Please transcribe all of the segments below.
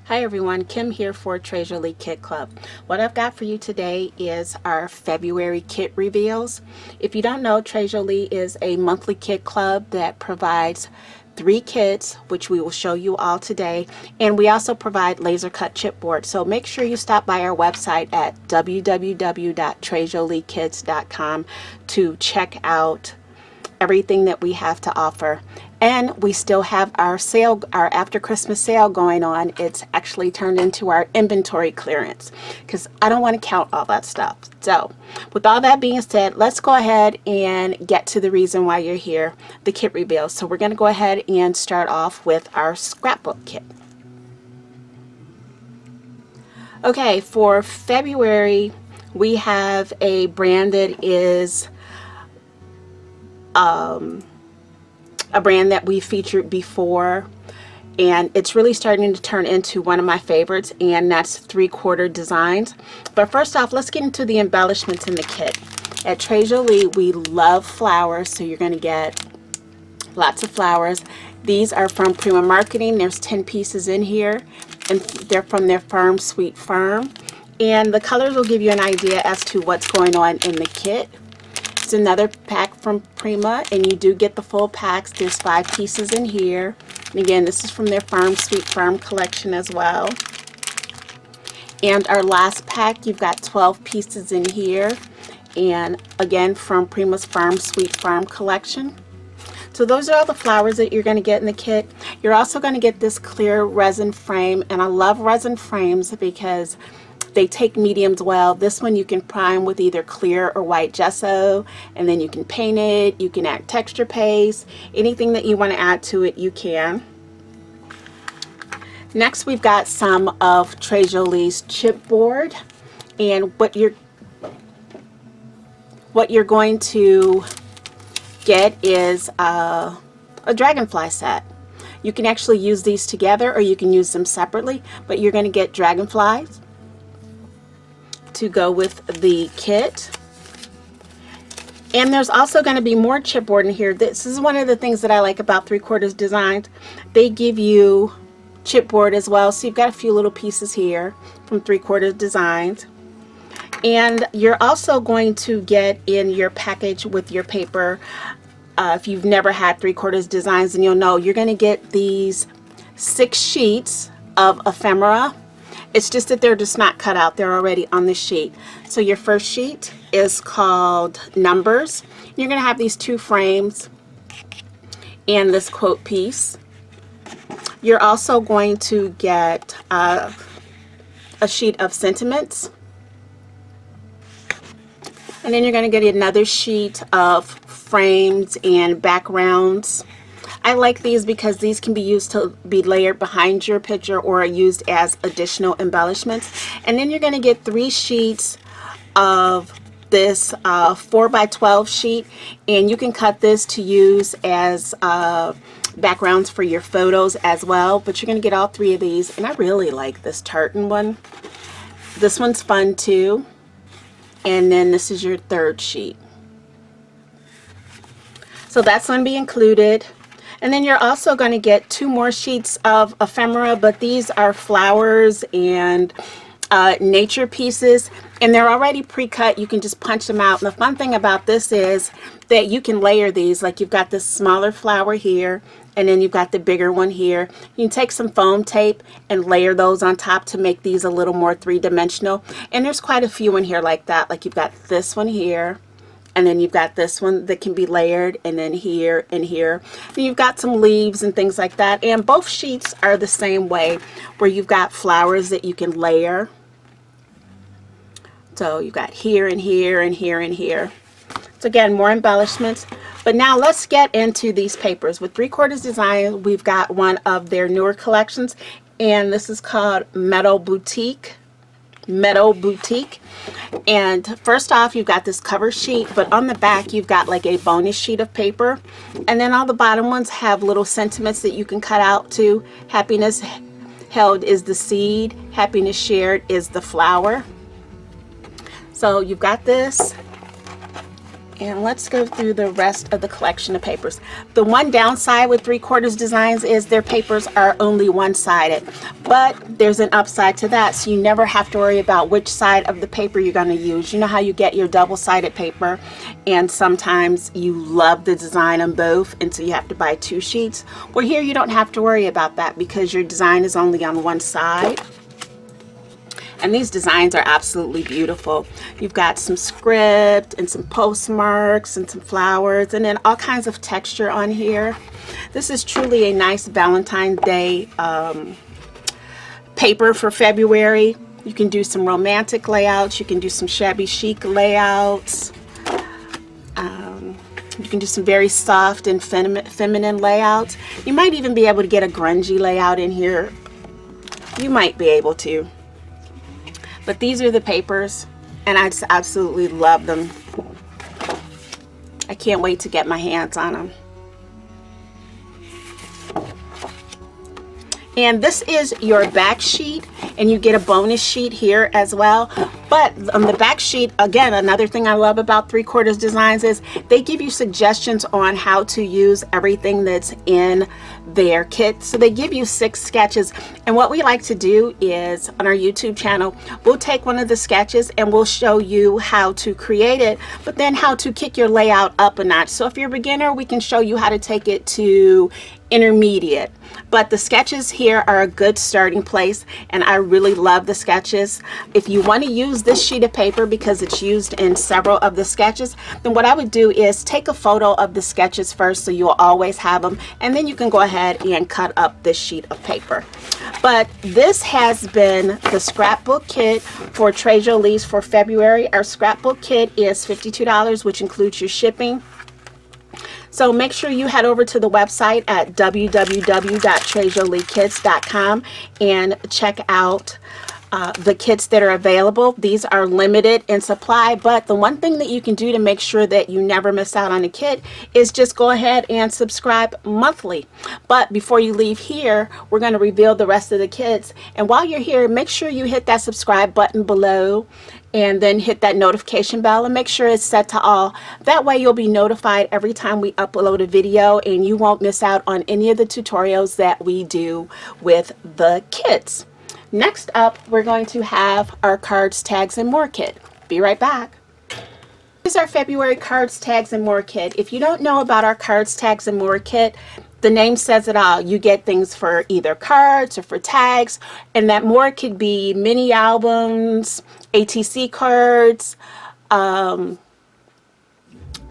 Hi everyone, Kim here for Treasure Lee Kit Club. What I've got for you today is our February kit reveals. If you don't know, Treasure Lee is a monthly kit club that provides 3 kits, which we will show you all today, and we also provide laser cut chipboard. So make sure you stop by our website at www.treasureleekits.com to check out everything that we have to offer. And we still have our sale, our after Christmas sale going on. It's actually turned into our inventory clearance because I don't want to count all that stuff. So with all that being said, let's go ahead and get to the reason why you're here, the kit reveal. So we're going to go ahead and start off with our scrapbook kit. Okay, for February we have a brand that is a brand that we featured before, and it's really starting to turn into one of my favorites, and that's 3/4 Designs. But first off, let's get into the embellishments in the kit. At Treasure Lee, we love flowers, so you're going to get lots of flowers. These are from Prima Marketing. There's 10 pieces in here, and they're from their Firm Sweet Firm, and the colors will give you an idea as to what's going on in the kit. It's another pack from Prima, and you do get the full packs. There's 5 pieces in here. And again, this is from their Firm Sweet Firm collection as well. And our last pack, you've got 12 pieces in here, and again from Prima's Firm Sweet Firm collection. So those are all the flowers that you're going to get in the kit. You're also going to get this clear resin frame, and I love resin frames because they take mediums well. This one you can prime with either clear or white gesso, and then you can paint it, you can add texture paste, anything that you want to add to it you can. Next we've got some of Treasure Lee's chipboard, and what you're going to get is a dragonfly set. You can actually use these together or you can use them separately, but you're going to get dragonflies to go with the kit. And there's also going to be more chipboard in here. This is one of the things that I like about 3/4 Designs. They give you chipboard as well, so you've got a few little pieces here from 3/4 Designs. And you're also going to get in your package with your paper, if you've never had 3/4 Designs, and you'll know, you're going to get these 6 sheets of ephemera. It's just that they're just not cut out. They're already on the sheet. So your first sheet is called Numbers. You're going to have these 2 frames and this quote piece. You're also going to get a sheet of sentiments. And then you're going to get another sheet of frames and backgrounds. I like these because these can be used to be layered behind your picture or used as additional embellishments. And then you're going to get 3 sheets of this 4x12 sheet, and you can cut this to use as backgrounds for your photos as well. But you're going to get all 3 of these, and I really like this tartan one. This one's fun too. And then this is your 3rd sheet. So that's going to be included. And then you're also going to get 2 more sheets of ephemera, but these are flowers and nature pieces, and they're already pre-cut. You can just punch them out. And the fun thing about this is that you can layer these. Like, you've got this smaller flower here, and then you've got the bigger one here. You can take some foam tape and layer those on top to make these a little more 3-dimensional. And there's quite a few in here like that. Like, you've got this one here, and then you've got this one that can be layered, and then here and here. And you've got some leaves and things like that. And both sheets are the same way, where you've got flowers that you can layer. So you've got here and here and here and here. So again, more embellishments. But now let's get into these papers. With 3/4 Design, we've got one of their newer collections, and this is called Meadow Boutique. And first off, you've got this cover sheet, but on the back you've got like a bonus sheet of paper, and then all the bottom ones have little sentiments that you can cut out to. Happiness held is the seed, happiness shared is the flower. So you've got this, And let's go through the rest of the collection of papers. The one downside with 3/4 designs is their papers are only one-sided, but there's an upside to that, so you never have to worry about which side of the paper you're going to use. You know how you get your double-sided paper and sometimes you love the design on both and so you have to buy 2 sheets? Well, here you don't have to worry about that because your design is only on one side. And these designs are absolutely beautiful. You've got some script and some postmarks and some flowers and then all kinds of texture on here. This is truly a nice Valentine's Day paper for February. You can do some romantic layouts. You can do some shabby chic layouts. You can do some very soft and feminine layouts. You might even be able to get a grungy layout in here. You might be able to. But these are the papers, and I just absolutely love them. I can't wait to get my hands on them. And this is your back sheet, and you get a bonus sheet here as well. But on the back sheet, again, another thing I love about 3/4 designs is they give you suggestions on how to use everything that's in their kit. So they give you 6 sketches, and what we like to do is on our YouTube channel, we'll take one of the sketches and we'll show you how to create it, but then how to kick your layout up a notch. So if you're a beginner, we can show you how to take it to intermediate. But the sketches here are a good starting place, and I really love the sketches. If you want to use this sheet of paper because it's used in several of the sketches, then what I would do is take a photo of the sketches first so you'll always have them, and then you can go ahead and cut up this sheet of paper. But this has been the scrapbook kit for Trey Jolie's for February. Our scrapbook kit is $52, which includes your shipping. So make sure you head over to the website at www.treyjoliekits.com and check out the kits that are available. These are limited in supply, but the one thing that you can do to make sure that you never miss out on a kit is just go ahead and subscribe monthly. But before you leave here, we're going to reveal the rest of the kits. And while you're here, make sure you hit that subscribe button below and then hit that notification bell and make sure it's set to all. That way you'll be notified every time we upload a video and you won't miss out on any of the tutorials that we do with the kits. Next up, we're going to have our cards, tags, and more kit. Be right back. This is our February cards, tags, and more kit. If you don't know about our cards, tags, and more kit, the name says it all. You get things for either cards or for tags, and that more could be mini albums, ATC cards,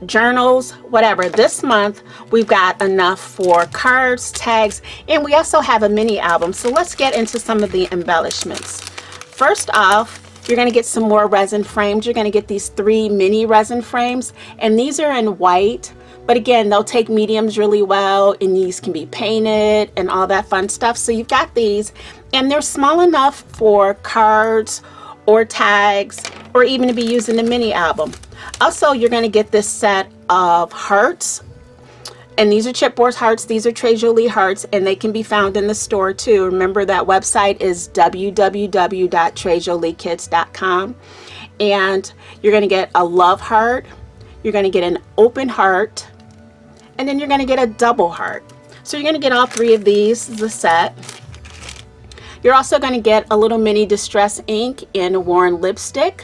journals, whatever. This month we've got enough for cards, tags, and we also have a mini album. So let's get into some of the embellishments. First off, you're going to get some more resin frames. You're going to get these 3 mini resin frames, and these are in white. But again, they'll take mediums really well, and these can be painted and all that fun stuff. So you've got these, and they're small enough for cards or tags or even to be used in the mini album. Also, you're going to get this set of hearts, and these are Chipboard hearts. These are Trey Jolie hearts, and they can be found in the store too. Remember, that website is www.treyjoliekits.com, and you're going to get a love heart, you're going to get an open heart, and then you're going to get a double heart. So you're going to get all 3 of these as a set. You're also going to get a little mini distress ink in worn lipstick.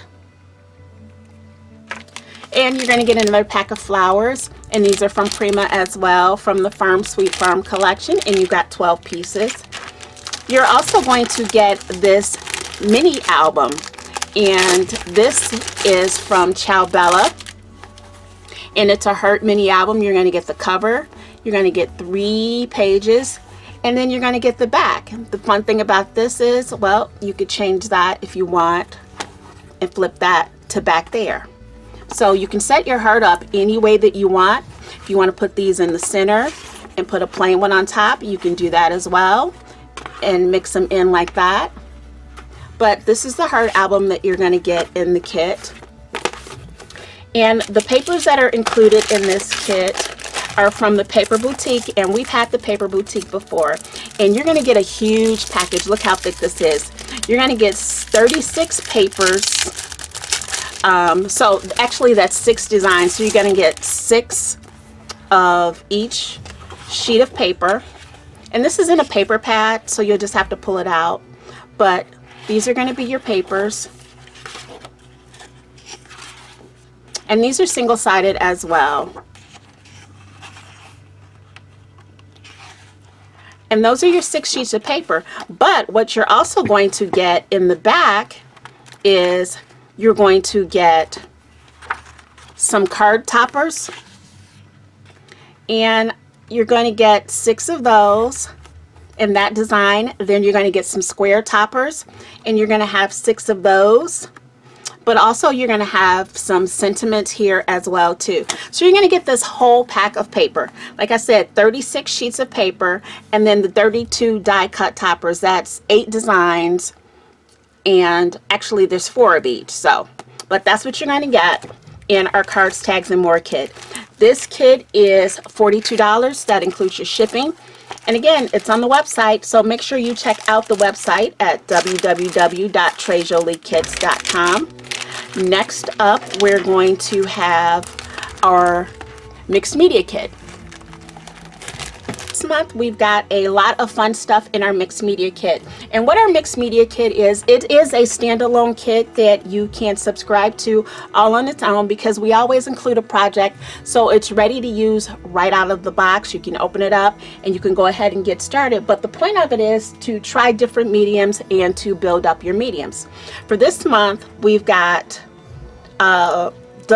And you're going to get another pack of flowers, and these are from Prima as well, from the Farm Sweet Farm collection, and you've got 12 pieces. You're also going to get this mini album, and this is from Ciao Bella, and it's a heart mini album. You're going to get the cover, you're going to get 3 pages, and then you're going to get the back. The fun thing about this is, well, you could change that if you want and flip that to back there. So you can set your heart up any way that you want. If you want to put these in the center and put a plain one on top, you can do that as well and mix them in like that. But this is the heart album that you're going to get in the kit. And the papers that are included in this kit are from the Paper Boutique, and we've had the Paper Boutique before. And you're going to get a huge package. Look how thick this is. You're going to get 36 papers So actually that's 6 designs. So you're going to get 6 of each sheet of paper. And this is in a paper pad, so you'll just have to pull it out. But these are going to be your papers. And these are single-sided as well. And those are your 6 sheets of paper. But what you're also going to get in the back is you're going to get some card toppers. And you're going to get 6 of those in that design. Then you're going to get some square toppers. And you're going to have 6 of those. But also you're going to have some sentiments here as well too. So you're going to get this whole pack of paper. Like I said, 36 sheets of paper, and then the 32 die cut toppers. That's 8 designs, and actually there's 4 of each. So, but that's what you're going to get in our Cards, Tags, and More kit. This kit is $42. That includes your shipping. And again, it's on the website, so make sure you check out the website at www.trejoliekits.com. Next up, we're going to have our mixed media kit. This month, we've got a lot of fun stuff in our mixed media kit. And what our mixed media kit is, it is a standalone kit that you can subscribe to all on its own, because we always include a project, so it's ready to use right out of the box. You can open it up and you can go ahead and get started. But the point of it is to try different mediums and to build up your mediums. For this month, we've got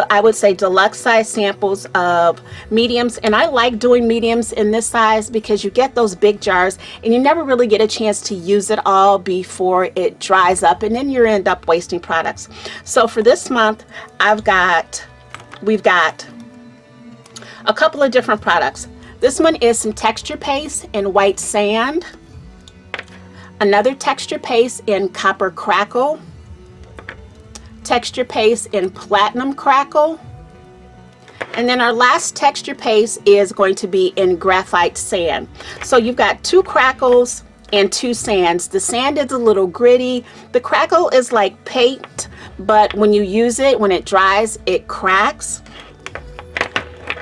I would say deluxe size samples of mediums, and I like doing mediums in this size because you get those big jars and you never really get a chance to use it all before it dries up, and then you end up wasting products. So for this month, we've got a couple of different products. This one is some texture paste in white sand, another texture paste in copper crackle, texture paste in platinum crackle, and then our last texture paste is going to be in graphite sand. So you've got 2 crackles and 2 sands. The sand is a little gritty. The crackle is like paint, but when you use it, when it dries, it cracks.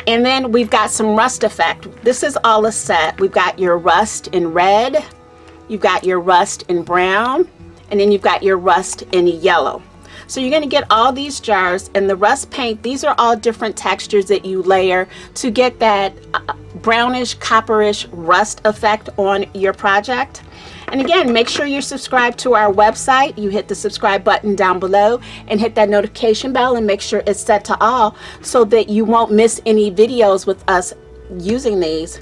And then we've got some rust effect. This is all a set. We've got your rust in red, you've got your rust in brown, and then you've got your rust in yellow. So you're going to get all these jars, and the rust paint, these are all different textures that you layer to get that brownish, copperish rust effect on your project. And again, make sure you're subscribed to our website. You hit the subscribe button down below and hit that notification bell and make sure it's set to all so that you won't miss any videos with us using these.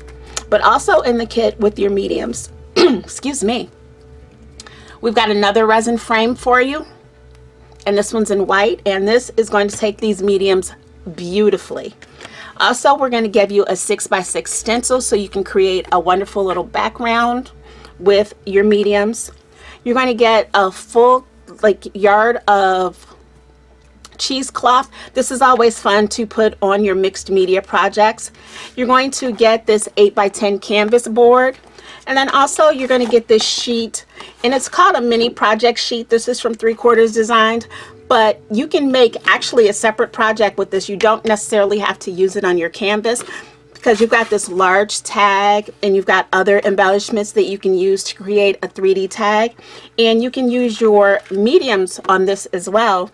But also in the kit with your mediums, excuse me, we've got another resin frame for you. And this one's in white, and this is going to take these mediums beautifully. Also, we're going to give you a 6x6 stencil so you can create a wonderful little background with your mediums. You're going to get a full yard of cheesecloth. This is always fun to put on your mixed media projects. You're going to get this 8x10 canvas board. And then also you're going to get this sheet, and it's called a mini project sheet. This is from 3/4 Designs, but you can make actually a separate project with this. You don't necessarily have to use it on your canvas because you've got this large tag and you've got other embellishments that you can use to create a 3D tag, and you can use your mediums on this as well.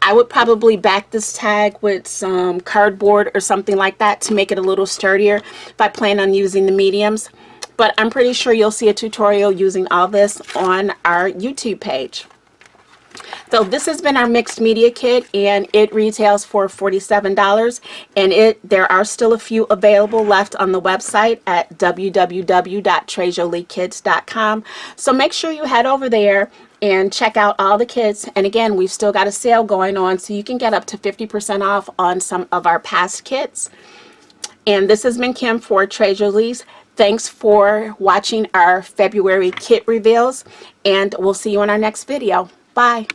I would probably back this tag with some cardboard or something like that to make it a little sturdier if I plan on using the mediums. But I'm pretty sure you'll see a tutorial using all this on our YouTube page. So this has been our mixed media kit, and it retails for $47, and there are still a few available left on the website at www.trejoliekits.com. So make sure you head over there and check out all the kits. And again, we've still got a sale going on, so you can get up to 50% off on some of our past kits. And this has been Kim for Trejolies. Thanks for watching our February kit reveals, and we'll see you in our next video. Bye.